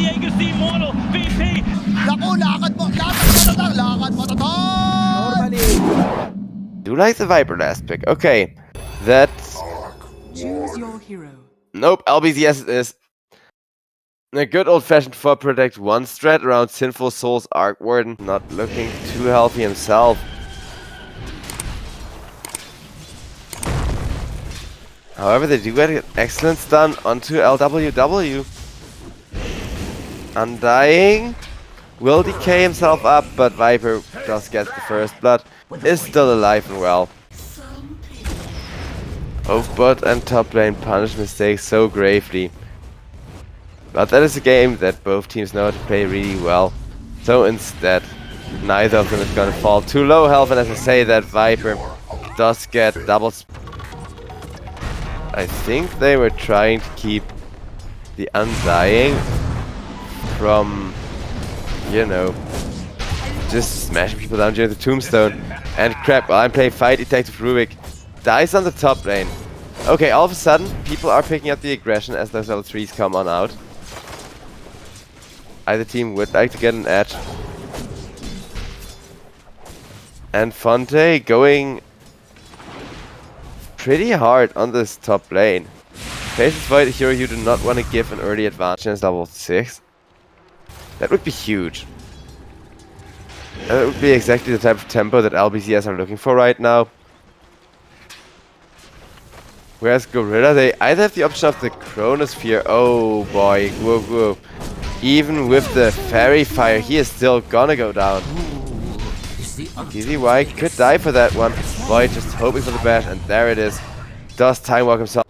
Diego's the immortal VP. Naku, lakad matatag. Do like the Viper last pick. Okay, that's... Choose your hero. Nope, LBZS is a good old-fashioned 4 protect 1 strat around Sinful Souls Arc Warden. Not looking too healthy himself. However, they do get an excellent stun onto LWW. Undying will decay himself up, but Viper does get the first blood. Is still alive and well. Both bot and top lane punish mistakes so gravely. But that is a game that both teams know how to play really well. So instead, neither of them is gonna fall too low health, and as I say that, Viper does get doubles. I think they were trying to keep the Undying from, you know, just smashing people down during the tombstone. And crap, while I'm playing Fight Detective Rubik, dies on the top lane. Okay, all of a sudden, people are picking up the aggression as those level 3s come on out. Either team would like to get an edge. And Fonte going pretty hard on this top lane. Faces Void, a hero you do not want to give an early advantage as level 6. That would be huge. That would be exactly the type of tempo that LBZS are looking for right now. Whereas Gorilla, they either have the option of the Chronosphere. Oh boy, Guo. Even with the Fairy Fire, he is still gonna go down. TZY could die for that one. Void just hoping for the bash, and there it is. Does Time Walk himself.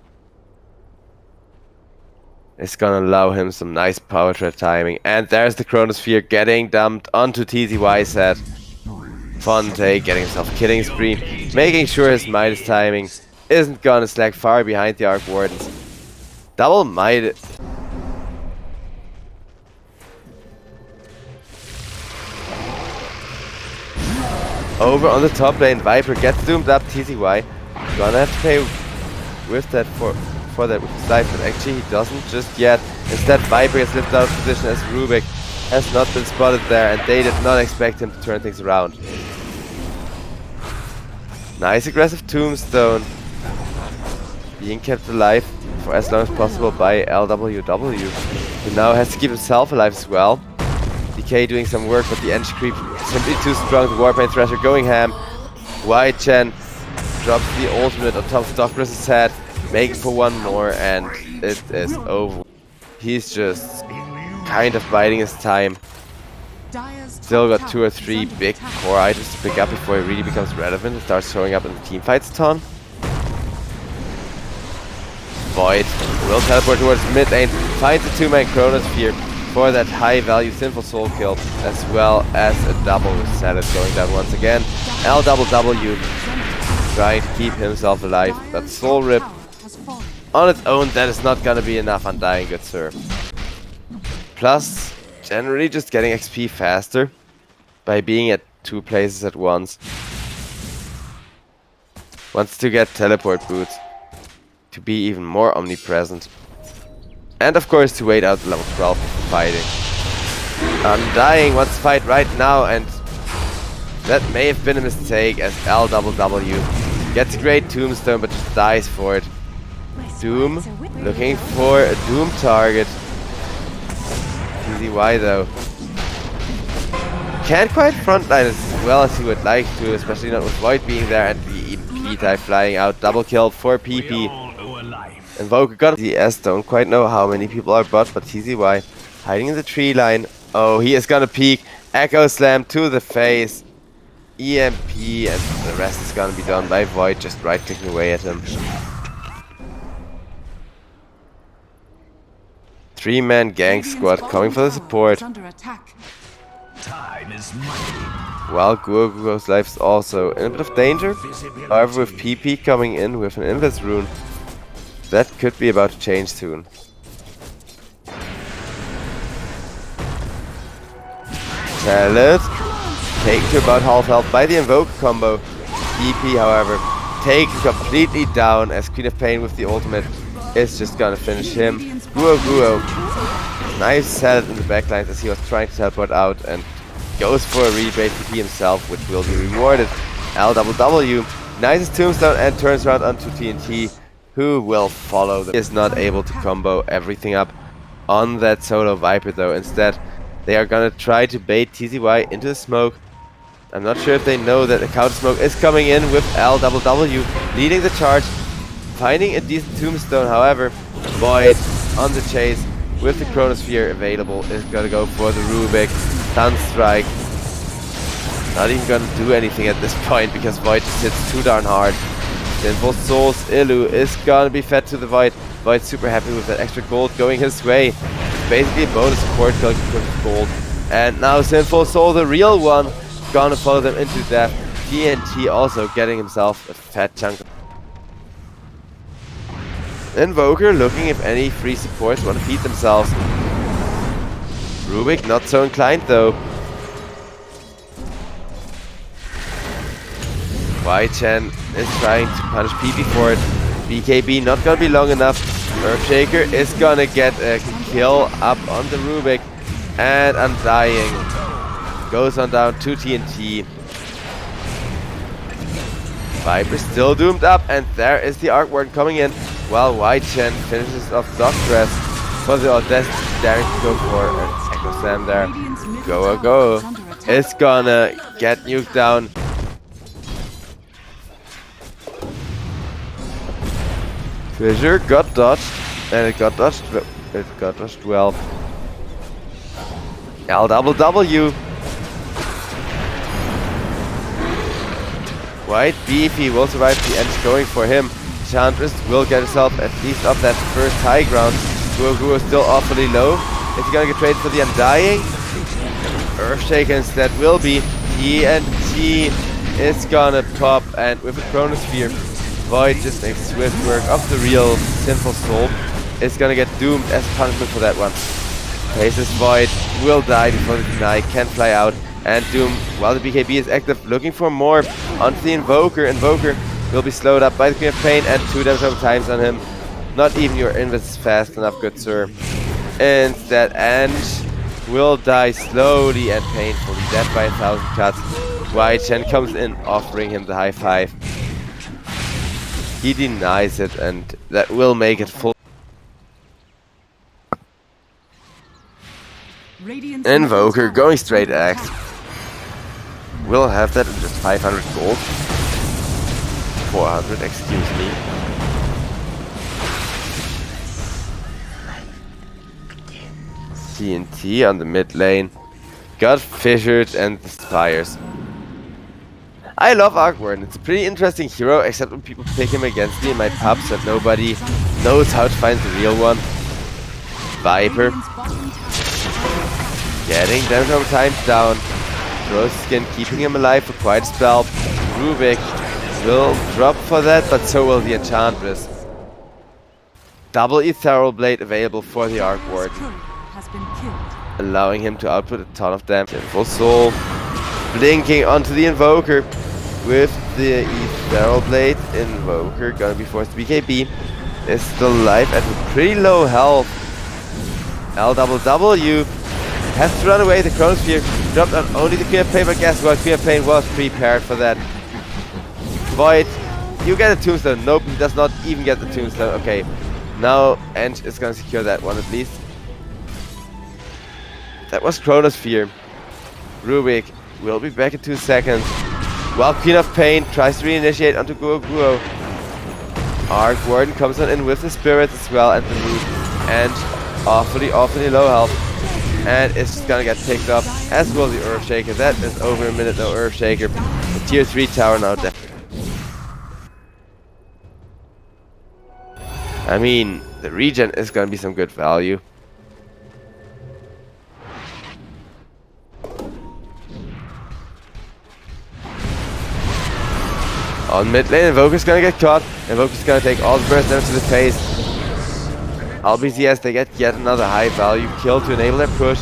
It's gonna allow him some nice power trap timing. And there's the Chronosphere getting dumped onto TZY's head. Fonte getting himself killing spree, making sure his Midas timing isn't gonna slack far behind the Arc Wardens. Double Midas. Over on the top lane, Viper gets doomed up. TZY gonna have to pay with that for that with his life, but actually he doesn't just yet. Instead, Viper gets lifted out of position as Rubik has not been spotted there, and they did not expect him to turn things around. Nice aggressive tombstone, being kept alive for as long as possible by LWW, who now has to keep himself alive as well. DK doing some work, but the Ench creep simply too strong. The Warpaint Thrasher going ham. White Chen drops the ultimate on top of Dockbris's head, making for one more, and it is over. He's just kind of biding his time. Still got 2 or 3 big core items to pick up before he really becomes relevant and starts showing up in the teamfights a ton. Void will teleport towards mid lane, finds a 2-man Chronosphere for that high value Sinful Soul kill, as well as a double with Salad going down once again. LWW trying to keep himself alive, but Soul Rip on its own, that is not gonna be enough. Undying, good sir. Plus, generally just getting XP faster by being at 2 places at once. Wants to get teleport boots to be even more omnipresent. And of course to wait out level 12 before fighting. Undying wants to fight right now, and that may have been a mistake as LWW gets a great tombstone but just dies for it. Doom looking for a Doom target. TZY though can't quite frontline as well as he would like to, especially not with Void being there and the EMP type flying out. Double kill for PP. Invoker got DS, don't quite know how many people are bot, but TZY hiding in the tree line. Oh, he is gonna peek. Echo Slam to the face. EMP, and the rest is gonna be done by Void just right clicking away at him. 3-man gang squad coming for the support. While Guoguo's life is also in a bit of danger. However, with PP coming in with an Invis rune, that could be about to change soon. Salad taken to about half health by the Invoke combo. PP, however, taken completely down as Queen of Pain with the ultimate is just gonna finish him. Guo. Nice salad in the backlines as he was trying to teleport out and goes for a really great TP himself, which will be rewarded. LWW, nicest tombstone and turns around onto TNT, who will follow them. He is not able to combo everything up on that solo Viper though. Instead, they are gonna try to bait TZY into the smoke. I'm not sure if they know that the counter smoke is coming in with LWW leading the charge, finding a decent tombstone. However, Void on the chase with the Chronosphere available is gonna go for the Rubik stun strike. Not even gonna do anything at this point because Void just hits too darn hard. Sinful Souls Illu is gonna be fed to the Void. Void super happy with that extra gold going his way. It's basically a bonus support kill with gold. And now Sinful Soul, the real one, gonna follow them into death. TNT also getting himself a fat chunk. Invoker looking if any free supports want to feed themselves. Rubik not so inclined though. Y-Chan is trying to punish PP for it. BKB not gonna be long enough. Earthshaker is gonna get a kill up on the Rubik. And Undying goes on down to TNT. Viper still doomed up, and there is the Arc Warden coming in, while Y-Chan finishes off Dog Dress for the Audacity, daring to go for an Echo Slam there. Go. It's gonna get nuked down. Fissure got dodged, and it got dodged well. LWW. White Beefy will survive the end going for him. Enchantress will get herself at least up that first high ground. Guo is still awfully low. Is he gonna get traded for the Undying? Earthshaker instead will be. TNT is gonna pop, and with a Chronosphere, Void just makes swift work of the real Sinful Soul. Is gonna get doomed as punishment for that one. Faces Void will die before the deny, can fly out. And Doom, while the BKB is active, looking for more onto the Invoker. Invoker will be slowed up by the Queen of Pain and 2 damage over times on him. Not even your invis is fast enough, good sir. Instead, Ange will die slowly and painfully, dead by 1,000 cuts. Y-Chan comes in, offering him the high five. He denies it, and that will make it full. Invoker going straight axe. We'll have that in just 500 gold. 400, excuse me. TNT on the mid lane. Got fissured and the spires. I love Arc Warden. It's a pretty interesting hero, except when people pick him against me in my pubs that nobody knows how to find the real one. Viper. Getting damage over time down. Rose Skin keeping him alive for quite a spell. Rubik will drop for that, but so will the Enchantress. Double Ethereal Blade available for the Arc Warden, allowing him to output a ton of damage. Sinful Soul blinking onto the Invoker with the Ethereal Blade. Invoker gonna be forced to BKB. Is still alive at pretty low health. LWW has to run away. The Chronosphere dropped on only the Queen of Pain, but guess what? Queen of Pain was prepared for that. Void, you get a tombstone. Nope, he does not even get the tombstone. Okay, now Enge is gonna secure that one at least. That was Chronosphere. Rubik will be back in 2 seconds. While Queen of Pain tries to reinitiate onto Guo. Arc Warden comes on in with the Spirits as well and the Root. And awfully low health. And it's just gonna get picked up, as will the Earthshaker. That is over a minute, no Earthshaker. The tier 3 tower now dead. I mean, the regen is gonna be some good value. On mid lane, Invoker's gonna get caught. Invoker's gonna take all the burst damage to the face. LBZS, they get yet another high value kill to enable their push.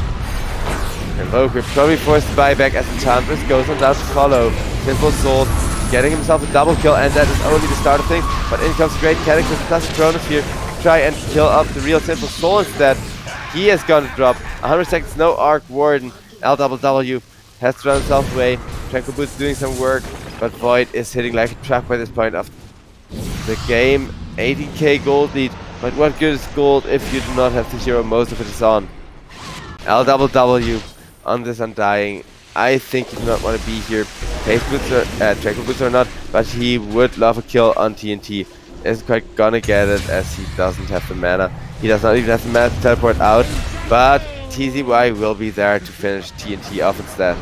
Invoker probably forced to buy back as Enchantress goes on down to follow. Sinful Soul getting himself a double kill, and that is only the start of things. But in comes Great Cataclysm plus Chronosphere. try and kill off the real Sinful Soul instead. He is gonna drop 100 seconds, no Arc Warden. LWW has to run himself away. Tranquil Boots doing some work, but Void is hitting like a truck by this point of the game. 18k gold lead, but what good is gold if you do not have the hero most of it is on? LWW on this Undying. I think he does not want to be here. Tranquil Boots or not, but he would love a kill on TNT. Isn't quite gonna get it as he doesn't have the mana. He does not even have the mana to teleport out, but TZY will be there to finish TNT off instead.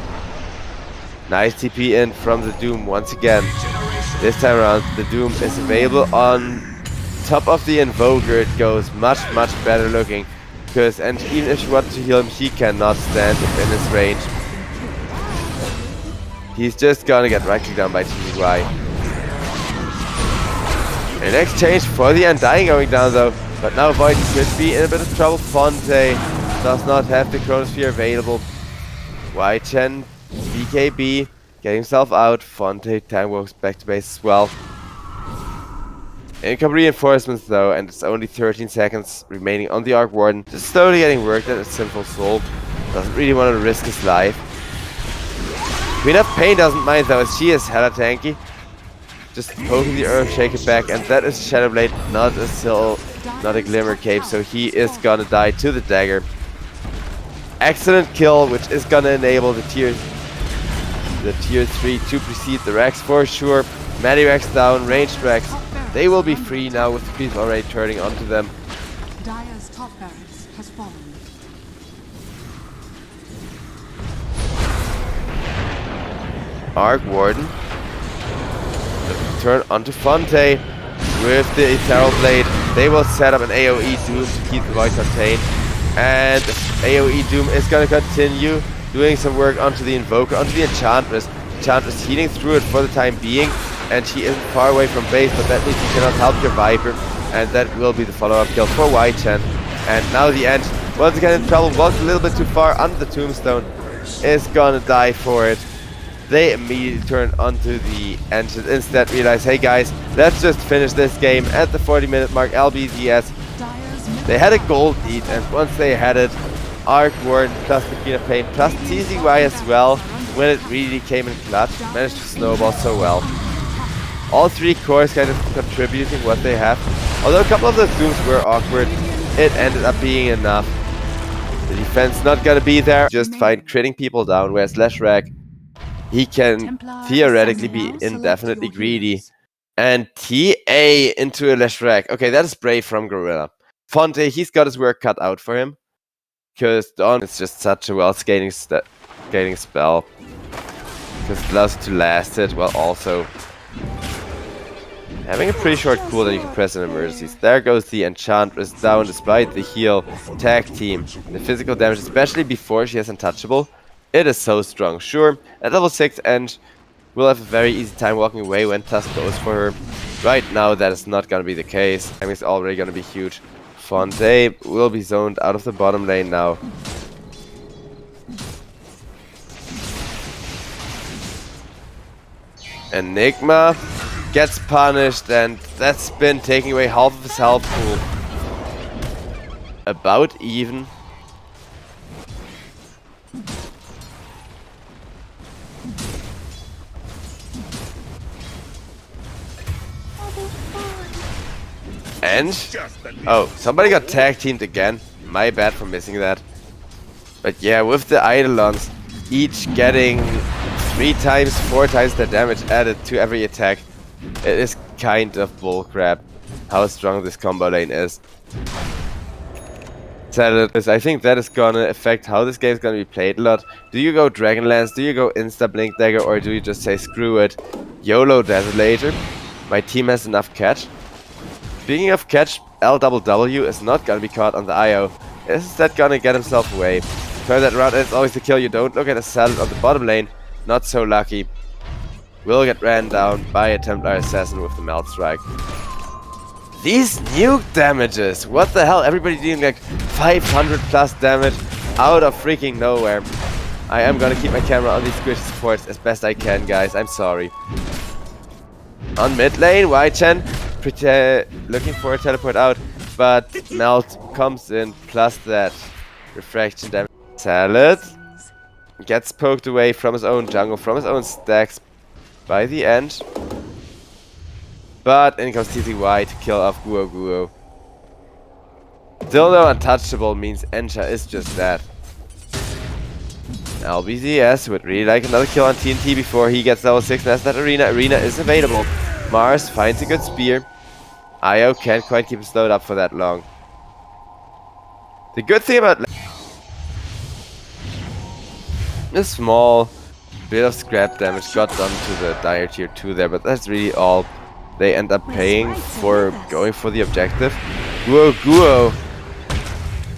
Nice TP in from the Doom once again. This time around, the Doom is available on top of the Invoker. It goes much better looking. And even if you want to heal him, he cannot stand within his range. He's just gonna get right clicked down by TZY. An exchange for the Undying going down though, but now Void could be in a bit of trouble. Fonte does not have the Chronosphere available. Ychen, BKB, getting himself out. Fonte time walks back to base as well. Income reinforcements though, and it's only 13 seconds remaining on the Arc Warden. Just slowly getting worked at a Sinful Soul. Doesn't really want to risk his life. Queen of Pain doesn't mind though, as she is hella tanky. Just poking the Earth Shaker back, and that is Shadowblade, not a Glimmer Cape, so he is gonna die to the dagger. Excellent kill, which is gonna enable the tier 3 to precede the Rex for sure. Medirex down, ranged Rex. They will be free now with the creeps already turning onto them. Dire's top barracks has fallen. Arc Warden. Turn onto Fonte with the Ethereal Blade. They will set up an AoE Doom to keep the Void contained. And AoE Doom is going to continue doing some work onto the Invoker, onto the Enchantress. Enchantress healing through it for the time being. And she isn't far away from base, but that means you cannot help your Viper. And that will be the follow-up kill for Ychen. And now the Ent, once again in trouble, walks a little bit too far under the Tombstone. Is gonna die for it. They immediately turn onto the engine, instead realize, hey guys, let's just finish this game at the 40-minute mark. LBZS, they had a gold lead, and once they had it, Arc Warden plus the Queen of Pain plus TZY as well, when it really came in clutch, managed to snowball so well. All three cores kind of contributing what they have. Although a couple of the Dooms were awkward, it ended up being enough. The defense not gonna be there, just fine critting people down, whereas Leshrac, he can theoretically be indefinitely greedy. And TA into a Leshrac. Okay, that is brave from Gorilla. Fonte, he's got his work cut out for him. Because Dawn is just such a well scaling spell. Because it allows you to last it, while also having a pretty short cooldown you can press in emergencies. There goes the Enchantress down despite the heal. Tag team. The physical damage, especially before she has Untouchable. It is so strong. Sure, at level 6 and will have a very easy time walking away when Tusk goes for her. Right now that is not gonna be the case. I mean, it's already gonna be huge. Fonte will be zoned out of the bottom lane now. Enigma gets punished, and that's been taking away half of his health pool. About even. And oh, somebody got tag teamed again. My bad for missing that. But yeah, with the Eidolons, each getting 3 times, 4 times the damage added to every attack, it is kind of bullcrap how strong this combo lane is. I think that is gonna affect how this game is gonna be played a lot. Do you go Dragonlance, do you go Insta Blink Dagger, or do you just say screw it, YOLO Desolator? My team has enough catch. Speaking of catch, LWW is not gonna be caught on the IO. Is instead gonna get himself away. Turn that around, and it's always the kill. You don't look at a salad on the bottom lane. Not so lucky. Will get ran down by a Templar Assassin with the Melt Strike. These nuke damages! What the hell? Everybody doing like 500 plus damage out of freaking nowhere. I am gonna keep my camera on these squishy supports as best I can, guys. I'm sorry. On mid lane, Ychen looking for a teleport out. but Melt comes in, plus that refraction damage. Salad gets poked away from his own jungle, from his own stacks by the end. But in comes TZY to kill off Guo Guo. Still though, untouchable means Encha is just that. LBZS would really like another kill on TNT before he gets level 6 and as that Arena is available. Mars finds a good spear. Io can't quite keep him slowed up for that long. The good thing about a small bit of scrap damage got done to the Dire tier 2 there, but that's really all they end up paying for going for the objective. Guo Guo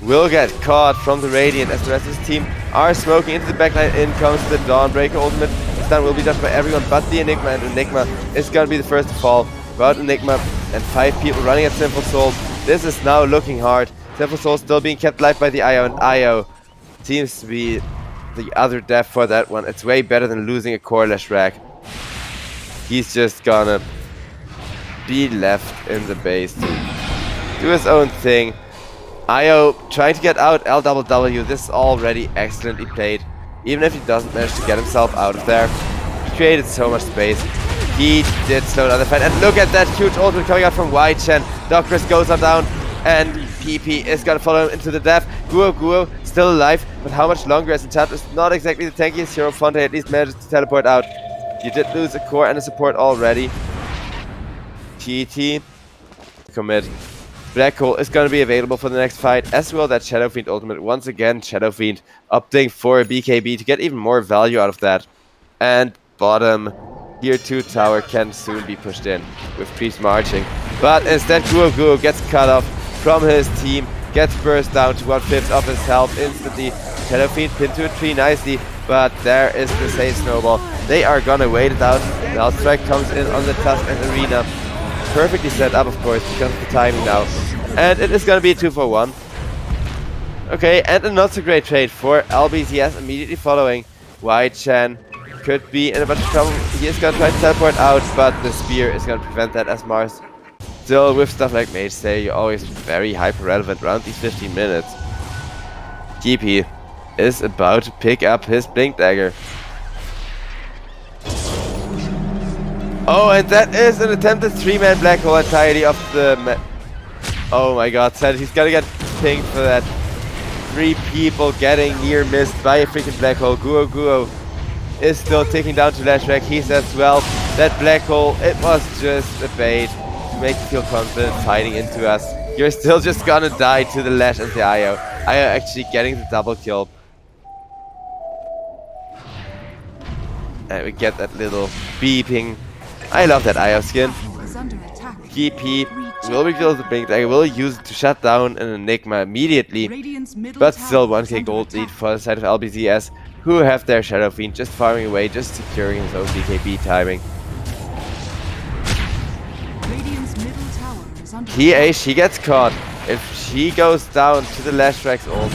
will get caught from the Radiant as the rest of his team are smoking into the backline. In comes the Dawnbreaker ultimate. Stun will be dodged by everyone but the Enigma, and Enigma is gonna be the first to fall. But Enigma and 5 people running at Sinful Soul. This is now looking hard. Sinful Soul still being kept alive by the Io, and Io seems to be the other death for that one. It's way better than losing a Corelash rack. He's just gonna be left in the base to do his own thing. Io trying to get out LWW. This is already excellently played. Even if he doesn't manage to get himself out of there, he created so much space. He did slow down the fight. And look at that huge ultimate coming out from Y-Chen. Docris goes on down, and PP is gonna follow him into the death. Guo Guo still alive, but how much longer as the chat is not exactly the tankiest hero. Fonte at least manages to teleport out. You did lose a core and a support already. TT commit. Black Hole is going to be available for the next fight, as well that Shadow Fiend ultimate. Once again, Shadow Fiend opting for a BKB to get even more value out of that. And bottom tier 2 tower can soon be pushed in with Priest marching. But instead, Guo Guo gets cut off from his team, gets burst down to 1/5 of his health instantly. Shadow Fiend pinned to a tree nicely, but there is the same snowball. They are gonna wait it out. Now Strike comes in on the Tusk and Arena. Perfectly set up, of course, because of the timing now. And it is going to be a 2-for-1. Okay, and a not so great trade for LBZS immediately following. Y-Chan could be in a bunch of trouble. He is going to try to teleport out, but the spear is going to prevent that as Mars. Still, with stuff like Mage Stay, you're always very hyper-relevant around these 15 minutes. GP is about to pick up his Blink Dagger. Oh, and that is an attempted 3-man black hole entirely of the... Oh my god, sad. He's gonna get pinged for that. 3 people getting near missed by a freaking black hole. Guo Guo is still ticking down to Lash Rack. He says, well, that black hole, it was just a bait to make you feel confident fighting into us. You're still just gonna die to the Lash and the Io. Io actually getting the double kill. And we get that little beeping. I love that Io skin. GP will reveal the Blink Dagger, will use it to shut down an Enigma immediately, but still 1k gold lead for the side of LBZS, who have their Shadow Fiend just farming away, just securing his own BKB timing. TA, she gets caught. If she goes down to the Lashrax ult,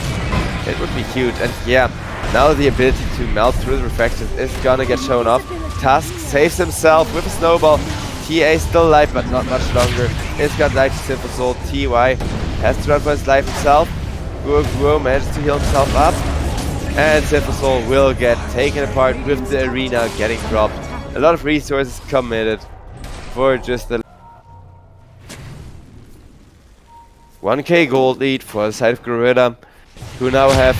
it would be huge. And yeah, now the ability to melt through the refractions is gonna get shown off. Tusk saves himself with a snowball. TA still alive, but not much longer. It's gonna die to Sinful Soul. TY has to run for his life himself. Guo Guo manages to heal himself up. And Sinful Soul will get taken apart with the Arena getting dropped. A lot of resources committed for just the 1k gold lead for the side of Gorilla, who now have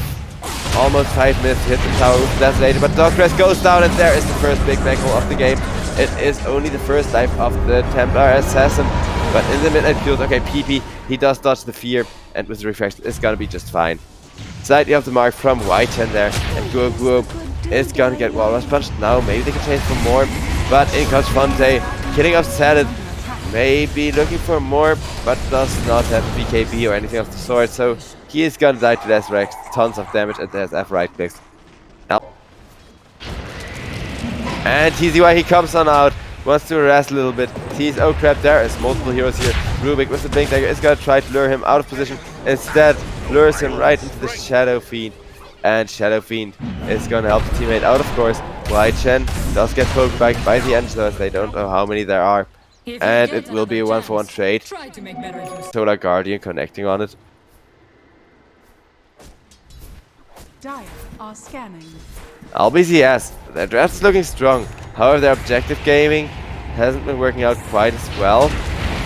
almost 5 minutes to hit the tower with Desolator, but Docris goes down, and there is the first big black hole of the game. It is only the first life of the Templar Assassin, but in the midnight field, okay, PP, he does dodge the fear, and with the reflection, it's gonna be just fine. Slightly off the mark from Y10 there, and Guo Guo is gonna get wall rush punched now. Maybe they can chase for more, but in comes Fonte, killing off Salad. Maybe looking for more, but does not have BKB or anything of the sort, so he is gonna die to Resurrect. Tons of damage, and there's F right clicks. Now. And TZY, he comes on out, wants to harass a little bit. Sees, oh crap, there is multiple heroes here. Rubik with the Blink Dagger is gonna try to lure him out of position. Instead, lures him right into the Shadow Fiend. And Shadow Fiend is gonna help the teammate out, of course. Y-Chen does get poked back by the Angela, as they don't know how many there are. And it will be a 1-for-1 trade. Try to make better use. Solar Guardian connecting on it. Dire are scanning. LBZS, their draft's looking strong. However, their objective gaming hasn't been working out quite as well,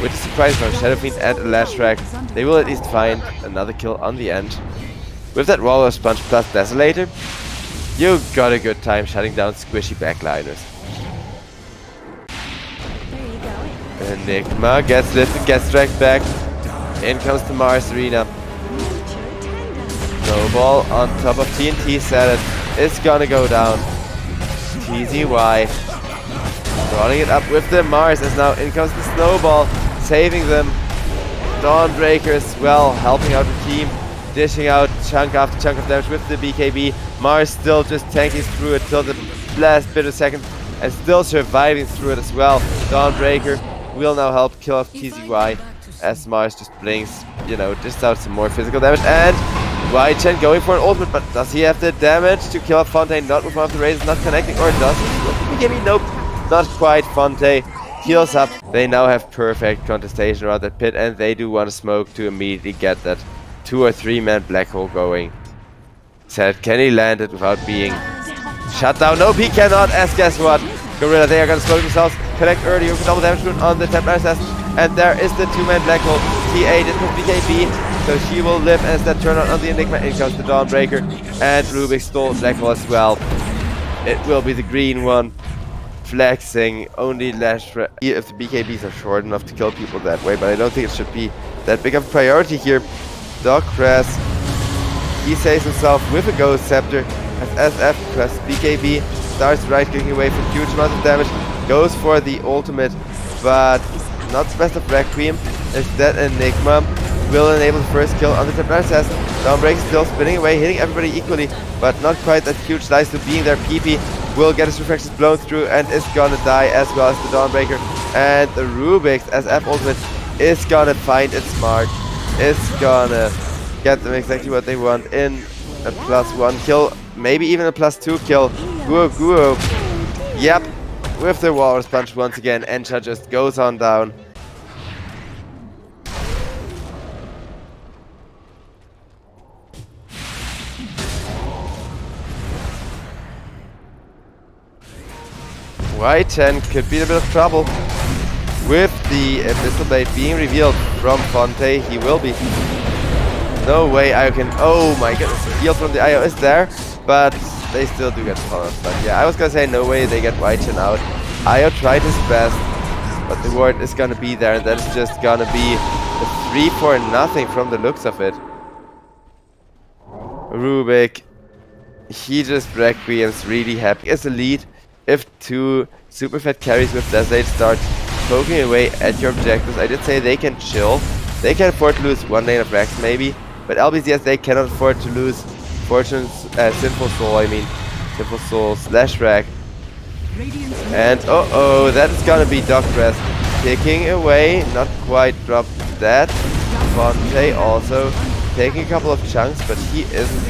which is surprising from Shadow Fiend and a Lashrak. They will at least find another kill on the end. With that Walrus Punch plus Desolator, you got a good time shutting down squishy backliners. Enigma gets lifted, gets dragged back. In comes the Mars Arena. Snowball on top of TNT Salad. It's gonna go down. TZY rolling it up with the Mars as now in comes the Snowball, saving them. Dawnbreaker as well, helping out the team, dishing out chunk after chunk of damage with the BKB. Mars still just tanking through it till the last bit of seconds and still surviving through it as well. Dawnbreaker will now help kill off TZY as Mars just blinks, you know, just out some more physical damage. And Y-Chen going for an ultimate, but does he have the damage to kill off Fontaine? Not with one of the raises, not connecting, or does he? BKB, nope, not quite. Fontaine heals up. They now have perfect contestation around that pit, and they do want to smoke to immediately get that 2 or 3 man black hole going. Said, can he land it without being shut down? Nope, he cannot, as guess what? Gorilla, they are going to smoke themselves, connect early with a double damage rune on the Templar Assassin, and there is the 2-man black hole. T8 is with BKB, so she will live as that turn on the Enigma. In comes the Dawnbreaker, and Rubik stole black hole as well. It will be the green one, flexing, only Lash if the BKBs are short enough to kill people that way, but I don't think it should be that big of a priority here. Dogcrass, he saves himself with a Ghost Scepter as SF press BKB, starts right-clicking away for huge amounts of damage, goes for the ultimate, but not the best of Requiem. Instead, Enigma will enable the first kill on the Templar Assassin. Dawnbreaker still spinning away, hitting everybody equally, but not quite that huge slice to being there. PP will get his reflections blown through and is gonna die as well as the Dawnbreaker. And the Rubik's SF ultimate is gonna find its mark. It's gonna get them exactly what they want in a +1 kill, maybe even a +2 kill. Guo. Yep, with the Walrus Punch once again, Encha just goes on down. Y10 could be in a bit of trouble. With the Abyssal Blade being revealed from Fonte, he will be. No way IO can... Oh my goodness, the heal from the IO is there, but they still do get punished. But yeah, I was gonna say no way they get Y10 out. IO tried his best, but the ward is gonna be there, and that's just gonna be a 3-4-0 from the looks of it. Rubik, he just Requiem's really happy. As a lead, if 2 super fat carries with Desolator start poking away at your objectives, I did say they can chill. They can afford to lose 1 lane of Rex maybe, but LBZS they cannot afford to lose Sinful Soul, Sinful Soul / Rack. And that is gonna be Dogcrass picking away, not quite dropped that. Fonte also taking a couple of chunks, but he isn't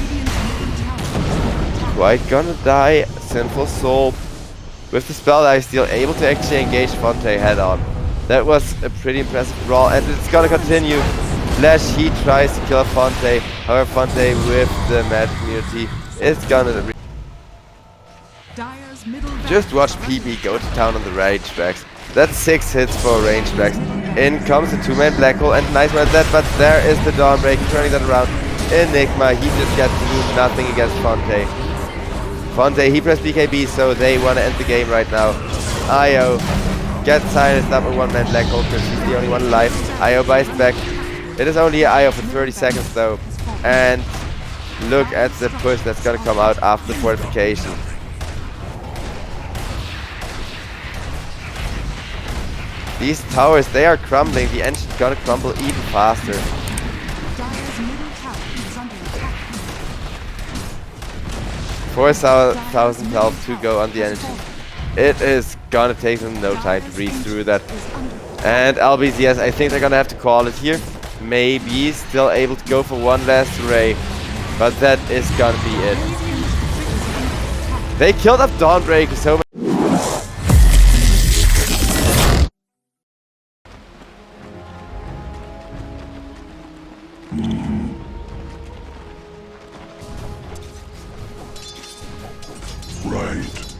quite gonna die. Sinful Soul with the spell dive steal able to actually engage Fonte head on. That was a pretty impressive brawl, and it's gonna continue. Flash, he tries to kill Fonte, however Fonte with the magic immunity is gonna... Just watch PP go to town on the range tracks. That's 6 hits for range tracks. In comes the 2-man black hole, and nice one at that, but there is the Dawnbreaker turning that around. Enigma, he just gets to do nothing against Fonte. Fonte, he pressed BKB, so they want to end the game right now. IO gets silenced up with 1-man black hole because he's the only one alive. IO buys back. It is only IO for 30 seconds though. And look at the push that's gonna come out after the fortification. These towers, they are crumbling. The engine's gonna crumble even faster. 4,000 health to go on the energy. It is gonna take them no time to breeze through that. And LBZS, I think they're gonna have to call it here. Maybe still able to go for one last ray, but that is gonna be it. They killed off Dawnbreaker so much. Right.